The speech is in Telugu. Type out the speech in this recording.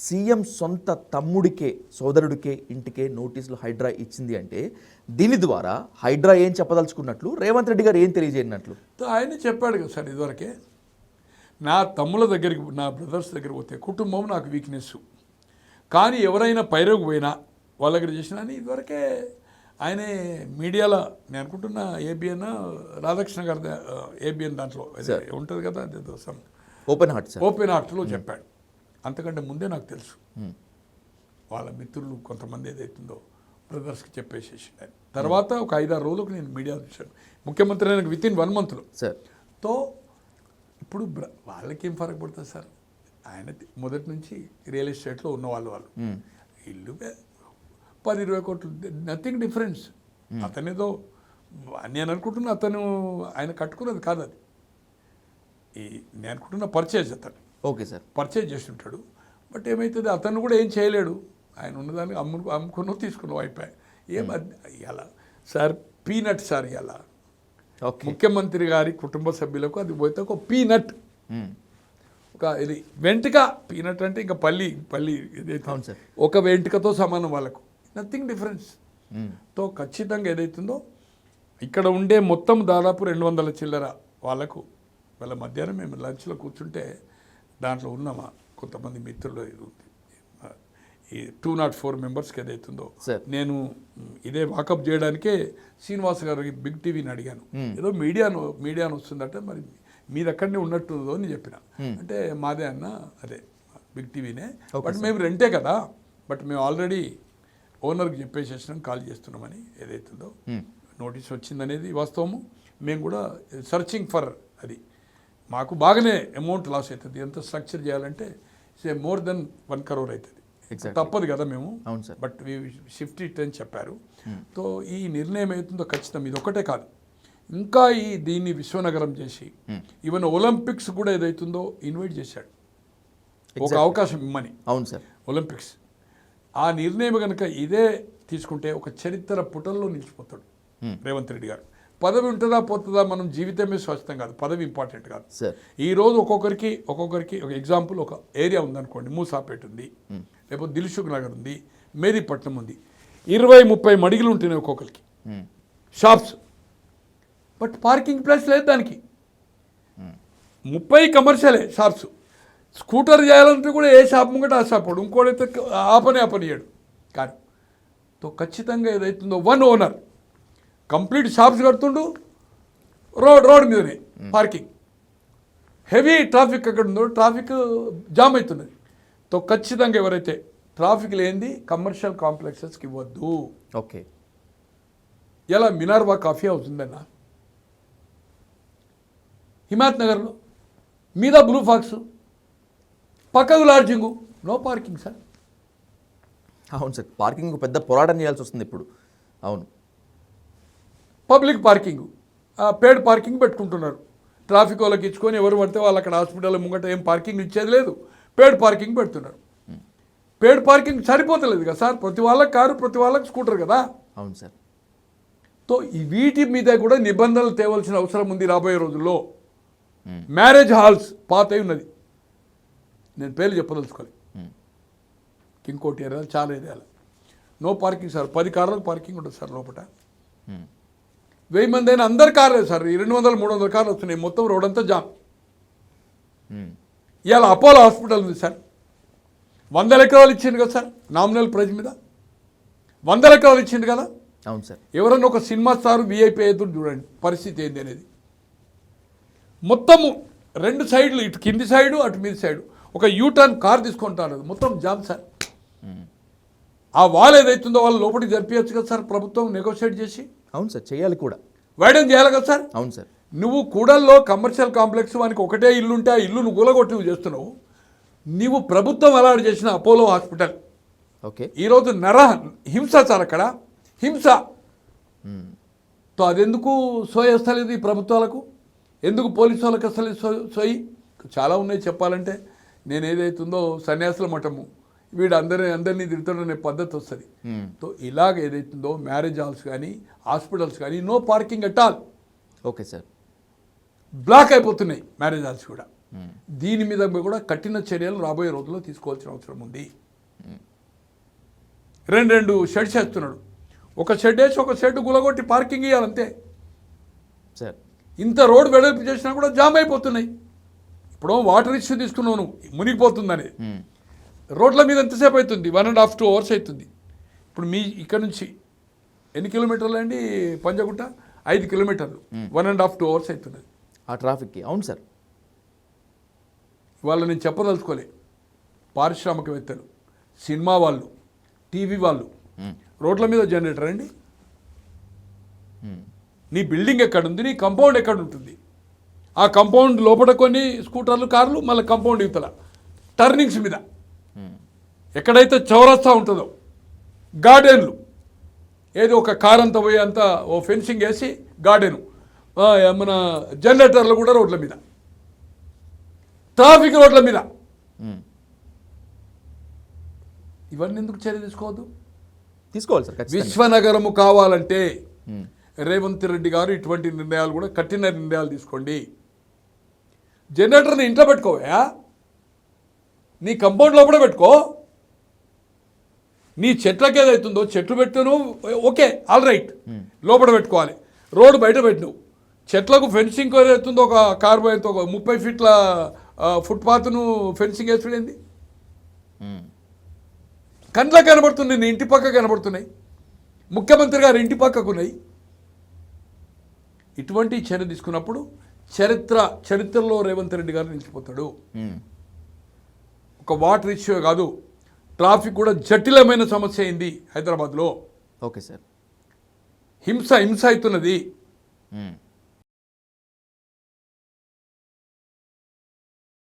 సీఎం సొంత తమ్ముడికే సోదరుడికే ఇంటికే నోటీసులు హైడ్రా ఇచ్చింది అంటే దీని ద్వారా హైడ్రా ఏం చెప్పదలుచుకున్నట్లు, రేవంత్ రెడ్డి గారు ఏం తెలియజేయనట్లు? ఆయన చెప్పాడు కదా సార్ ఇదివరకే, నా తమ్ముల దగ్గరికి, నా బ్రదర్స్ దగ్గరికి పోతే కుటుంబం నాకు వీక్నెస్, కానీ ఎవరైనా పైరకు పోయినా వాళ్ళ దగ్గర చేసినా అని ఇదివరకే ఆయనే మీడియాలో నేను అనుకుంటున్నా ఏబిఎన్ రాధాకృష్ణ గారి ఏబిఎన్ దాంట్లో ఉంటుంది కదా, ఓపెన్ హార్ట్లో చెప్పాడు. అంతకంటే ముందే నాకు తెలుసు. వాళ్ళ మిత్రులు కొంతమంది ఏదైతుందో బ్రదర్స్కి చెప్పేసేసిండు ఆయన. తర్వాత ఒక 5-6 రోజులకు నేను మీడియా చూశాను. ముఖ్యమంత్రి అయిన వితిన్ 1 monthలో తో ఇప్పుడు వాళ్ళకేం ఫరక్ పడుతుంది సార్? ఆయన మొదటి నుంచి రియల్ ఎస్టేట్లో ఉన్నవాళ్ళు ఇల్లు 10-20 కోట్లు, నథింగ్ డిఫరెన్స్. అతనేదో నేను అనుకుంటున్నా అతను ఆయన కట్టుకున్నది కాదు అది, నేను అనుకుంటున్న పర్చేజ్ అతను. ఓకే సార్, పర్చేజ్ చేస్తుంటాడు. బట్ ఏమవుతుంది, అతను కూడా ఏం చేయలేడు. ఆయన ఉన్నదాన్ని అమ్ముకున్నో తీసుకున్నావు అయిపోయి. ఇలా సార్ పీనట్ సార్, ఇలా ముఖ్యమంత్రి గారి కుటుంబ సభ్యులకు అది పోతే ఒక పీనట్, ఒక ఇది వెంట్రుక. పీనట్ అంటే ఇంకా పల్లి ఏదైతే ఒక వెంట్రుకతో సమానం వాళ్ళకు, నథింగ్ డిఫరెన్స్. తో ఖచ్చితంగా ఏదైతుందో ఇక్కడ ఉండే మొత్తం దాదాపు 200 చిల్లర వాళ్ళకు వాళ్ళ మధ్యాహ్నం మేము లంచ్లో కూర్చుంటే దాంట్లో ఉన్నామా కొంతమంది మిత్రులు ఈ 204 మెంబర్స్కి ఏదైతుందో నేను ఇదే వాకప్ చేయడానికే శ్రీనివాస్ గారికి బిగ్ టీవీని అడిగాను. ఏదో మీడియాను వస్తుందట, మరి మీది అక్కడనే ఉన్నట్టుందో అని చెప్పిన. అంటే మాదే అన్న, అదే బిగ్ టీవీనే, బట్ మేము రెంటే కదా, బట్ మేము ఆల్రెడీ ఓనర్కి చెప్పేసేసినాం, కాల్ చేస్తున్నామని ఏదైతుందో నోటీస్ వచ్చిందనేది వాస్తవము. మేము కూడా సర్చింగ్ ఫర్ అది, మాకు బాగానే అమౌంట్ లాస్ అవుతుంది. ఎంత స్ట్రక్చర్ చేయాలంటే మోర్ దెన్ 1 crore అవుతుంది. తప్పదు కదా మేము, బట్ షిఫ్ట్ ఇట్ అని చెప్పారు. సో ఈ నిర్ణయం అవుతుందో ఖచ్చితంగా ఇది ఒకటే కాదు, ఇంకా దీన్ని విశ్వనగరం చేసి ఈవెన్ ఒలింపిక్స్ కూడా ఏదైతుందో ఇన్వైట్ చేశాడు, ఒక అవకాశం ఇమ్మని. అవును సార్, ఒలింపిక్స్ ఆ నిర్ణయం కనుక ఇదే తీసుకుంటే ఒక చరిత్ర పుటల్లో నిలిచిపోతాడు రేవంత్ రెడ్డి గారు. పదవి ఉంటుందా పోతుందా, మనం జీవితమే శాశ్వతం కాదు, పదవి ఇంపార్టెంట్ కాదు. ఈరోజు ఒక్కొక్కరికి ఒక ఎగ్జాంపుల్, ఒక ఏరియా ఉందనుకోండి, మూసాపేట ఉంది, లేకపోతే దిల్సుఖ్ నగర్ ఉంది, మేదీపట్నం ఉంది, 20-30 మడిగలు ఉంటున్నాయి ఒక్కొక్కరికి షాప్స్, బట్ పార్కింగ్ ప్లేస్ లేదు దానికి. 30 కమర్షియలే షాప్స్. స్కూటర్ చేయాలంటే కూడా ఏ షాప్ ముంగట ఆ షాప్ వాడు, ఇంకోటైతే ఆపనియాడు. కానీ తో ఖచ్చితంగా ఏదైతుందో 1 ఓనర్ కంప్లీట్ షాప్స్ కడుతుండు, రోడ్ మీదనే పార్కింగ్, హెవీ ట్రాఫిక్ అక్కడ ఉందో ట్రాఫిక్ జామ్ అవుతున్నది. తో ఖచ్చితంగా ఎవరైతే ట్రాఫిక్ లేనిది కమర్షియల్ కాంప్లెక్సెస్కి ఇవ్వద్దు. ఓకే, ఇలా మినార్వా కాఫీ హౌస్ ఉందన్న హిమాయత్ నగర్లో, మీద బ్లూ ఫాక్స్, పక్కకు లాడ్జింగు, నో పార్కింగ్ సార్. అవును సార్, పార్కింగ్ పెద్ద పోరాటం చేయాల్సి వస్తుంది ఇప్పుడు. అవును, పబ్లిక్ పార్కింగ్, పేడ్ పార్కింగ్ పెట్టుకుంటున్నారు. ట్రాఫిక్ వాళ్ళకి ఇచ్చుకొని ఎవరు పడితే వాళ్ళు అక్కడ హాస్పిటల్ ముంగట ఏం పార్కింగ్ ఇచ్చేది లేదు, పేడ్ పార్కింగ్ పెడుతున్నారు. పేడ్ పార్కింగ్ సరిపోతలేదు కదా సార్, ప్రతి వాళ్ళకి కారు, ప్రతి వాళ్ళకి స్కూటర్ కదా. అవును సార్. సో వీటి మీద కూడా నిబంధనలు తేవాల్సిన అవసరం ఉంది రాబోయే రోజుల్లో. మ్యారేజ్ హాల్స్ పాతయి ఉన్నది, నేను పేర్లు చెప్పదలుచుకోవాలి, ఇంకోటి ఏరియాలు చాలా ఏరియాలు నో పార్కింగ్ సార్. 10 కార్లకు పార్కింగ్ ఉంటుంది సార్ లోపల. 1000 మంది అయినా అందరు కార్లే సార్, 200-300 కార్లు వస్తున్నాయి, మొత్తం రోడ్ అంతా జామ్. ఇవాళ అపోలో హాస్పిటల్ ఉంది సార్, 100 ఎకరాలు ఇచ్చింది కదా సార్, నామినల్ ప్రైజ్ మీద 100 ఎకరాలు ఇచ్చింది కదా. అవును సార్. ఎవరన్నా ఒక సినిమా స్టార్ విఐపీ ఎదురు చూడండి పరిస్థితి ఏంది అనేది. మొత్తము 2 సైడ్లు, ఇటు కింది సైడు అటు మీద సైడు, ఒక యూటర్న్ కార్ తీసుకుంటారు, మొత్తం జామ్ సార్. ఆ వాల్ ఏదైతుందో వాళ్ళు లోపలికి జరిపించచ్చు కదా సార్ ప్రభుత్వం నెగోషియేట్ చేసి. అవును సార్, చేయాలి కూడా, వైడెన్ చేయాలి కదా సార్. అవును సార్. నువ్వు కూడల్లో కమర్షియల్ కాంప్లెక్స్ వానికి ఒకటే ఇల్లు ఉంటే ఆ ఇల్లు నువ్వు కూలగొట్టి నువ్వు చేస్తున్నావు. నువ్వు ప్రభుత్వం అలాంటి చేసిన అపోలో హాస్పిటల్, ఓకే, ఈరోజు హింస సార్, అక్కడ హింస. సో అదెందుకు సోయస్తలేదు ఈ ప్రభుత్వాలకు, ఎందుకు పోలీసు వాళ్ళకి అసలు సోయి? చాలా ఉన్నాయి చెప్పాలంటే. నేను ఏదైతుందో సన్యాసుల మఠము, వీడు అందరినీ తిరుగుతాడనే పద్ధతి వస్తుంది. సో ఇలాగ ఏదైతుందో మ్యారేజ్ హాల్స్ కానీ హాస్పిటల్స్ కానీ no parking at all. Okay sir. Block అయిపోతున్నాయి మ్యారేజ్ హాల్స్ కూడా. దీని మీద కూడా కఠిన చర్యలు రాబోయే రోజుల్లో తీసుకోవాల్సిన అవసరం ఉంది. రెండు షెడ్స్ వేస్తున్నాడు. ఒక షెడ్ వేసి ఒక షెడ్ గులగొట్టి పార్కింగ్ ఇవ్వాలంతే. సార్ ఇంత రోడ్డు వెడల్పు చేసినా కూడా జామ్ అయిపోతున్నాయి. ఇప్పుడు వాటర్ ఇష్యూ తీసుకున్నావు నువ్వు, మునిగిపోతుందని. రోడ్ల మీద ఎంతసేపు అవుతుంది? 1.5 to 2 hours అవుతుంది. ఇప్పుడు మీ ఇక్కడ నుంచి ఎన్ని కిలోమీటర్లు అండి పంజగుట్ట? 5 కిలోమీటర్లు, 1.5 to 2 hours అవుతుంది ఆ ట్రాఫిక్కి. అవును సార్. ఇవాళ నేను చెప్పదలుచుకోలే, పారిశ్రామికవేత్తలు, సినిమా వాళ్ళు, టీవీ వాళ్ళు రోడ్ల మీద జనరేటర్ అండి. నీ బిల్డింగ్ ఎక్కడుంది, నీ కంపౌండ్ ఎక్కడ ఉంటుంది? ఆ కంపౌండ్ లోపల కొన్ని స్కూటర్లు, కార్లు, మళ్ళీ కంపౌండ్ ఇవతల టర్నింగ్స్ మీద ఎక్కడైతే చౌరస్తా ఉంటుందో గార్డెన్లు, ఏదో ఒక కార్ అంతా పోయి అంతా ఓ ఫెన్సింగ్ వేసి గార్డెను, మన జనరేటర్లు కూడా రోడ్ల మీద, ట్రాఫిక్ రోడ్ల మీద. ఇవన్నీ ఎందుకు చర్య తీసుకోవాలి సార్? విశ్వనగరము కావాలంటే రేవంత్ రెడ్డి గారు ఇటువంటి నిర్ణయాలు కూడా కఠిన నిర్ణయాలు తీసుకోండి. జనరేటర్ని ఇంట్లో పెట్టుకోవా, నీ కంపౌండ్ లోపల పెట్టుకో. నీ చెట్లకి ఏదైతుందో చెట్లు పెట్టును, ఓకే, ఆల్ రైట్, లోపల పెట్టుకోవాలి. రోడ్డు బయట పెట్టు. చెట్లకు ఫెన్సింగ్ ఏదైతుందో ఒక కార్బోయేతో ఒక 30 feet ఫుట్పాత్ను ఫెన్సింగ్ వేసుడేంది? కండ్లకు కనబడుతుంది, నీ ఇంటి పక్క కనబడుతున్నాయి, ముఖ్యమంత్రి గారు ఇంటి పక్కకున్నాయి. ఇటువంటి చర్య తీసుకున్నప్పుడు చరిత్రలో రేవంత్ రెడ్డి గారు నిలిచిపోతాడు. ఒక వాటర్ ఇష్యూ కాదు, ట్రాఫిక్ కూడా జటిలమైన సమస్య అయింది హైదరాబాద్లో. Okay sir. హింస అవుతున్నది.